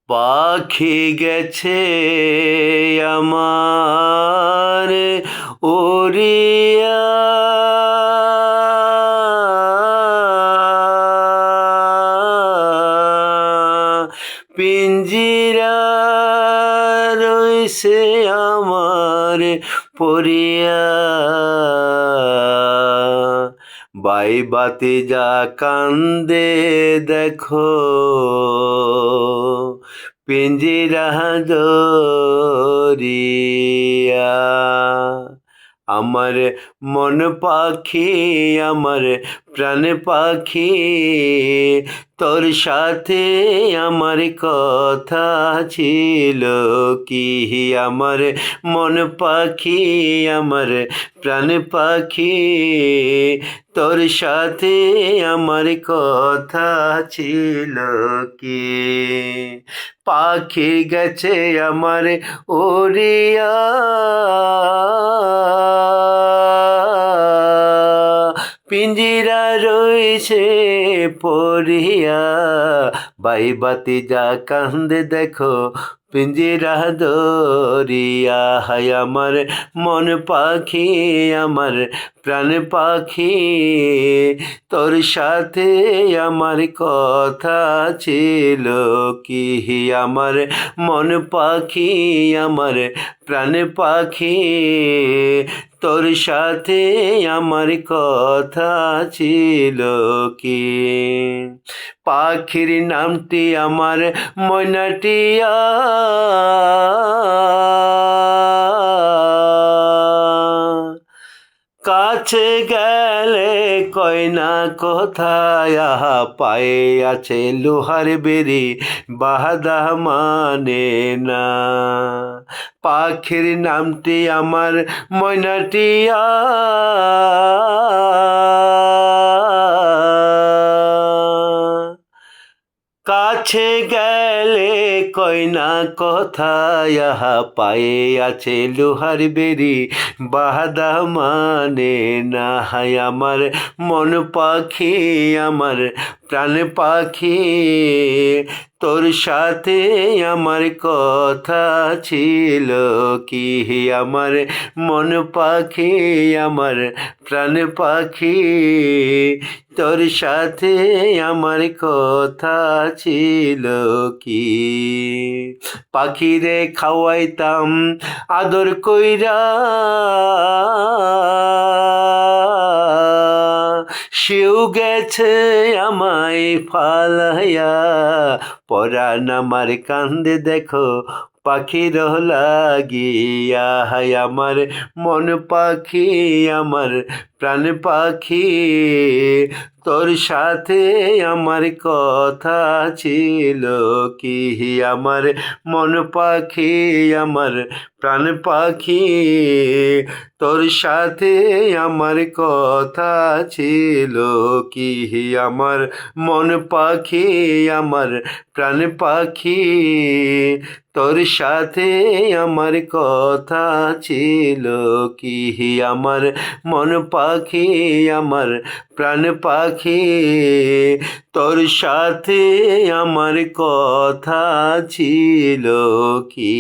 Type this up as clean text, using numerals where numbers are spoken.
পাখি গেছে আমার উড়িয়া, পিঞ্জিরা রইছে আমার পড়িয়া। বাইবাতে যা কান্দে দেখো, পিঞ্জিরা দরিয়া। আমার মন পাখি, আমার প্রাণ পাখি, তোর সাথে আমার কথা ছিল কি। আমার মন পাখি, আমার প্রাণ পাখি, তোর সাথে আমার কথা ছিল কি। পাখি গেছে আমার উড়িয়া, পিঞ্জিরা রইছে পড়িয়া। বাইবাতি যা কান্দে দেখো, পিঞ্জিরা দরিয়া। হায় আমার মন পাখি, আমার প্রাণ পাখি, তোর সাথে আমার কথা ছিল কি। আমার মন পাখি, আমার প্রাণ পাখি, তোর সাথে আমার কথা ছিল কি। পাখির নামটি আমার ময়নাটিয়া, কাছে গেলে কয়না কোথায়, পায়ে আছে লোহার বেরি বাহাদা মানে না। পাখির নামটি আমার ময়নাটিয়া, কাছে গেলে কয়না কথায়, পায়ে আছে লোহার বেরি বাহাদা মানে না। হায় আমার মন পাখি, আমার প্রাণ পাখি, তোর সাথে আমার কথা ছিল কি। আমার মন পাখি, আমার প্রাণ পাখি, তোর সাথে আমার কথা ছিল কি। পাখিরে খাওয়াইতাম আদর কইরা, সেও গেছে আমায় ফালাইয়া। পরাণ আমার কান্দে দেখো, পাখির লাগিয়া। হায় আমার মন পাখি, আমার প্রাণ পাখি, তোর সাথে আমার কথা ছিল কি। আমার মন পাখি, আমার প্রাণ পাখি, তোর সাথে আমার কথা ছিল কি। আমার মন পাখি, আমার প্রাণ পাখি, তোর সাথে আমার কথা ছিল কি। আমার মন পাখি, আমার প্রাণ পাখি, তোর সাথে আমার কথা ছিল কি।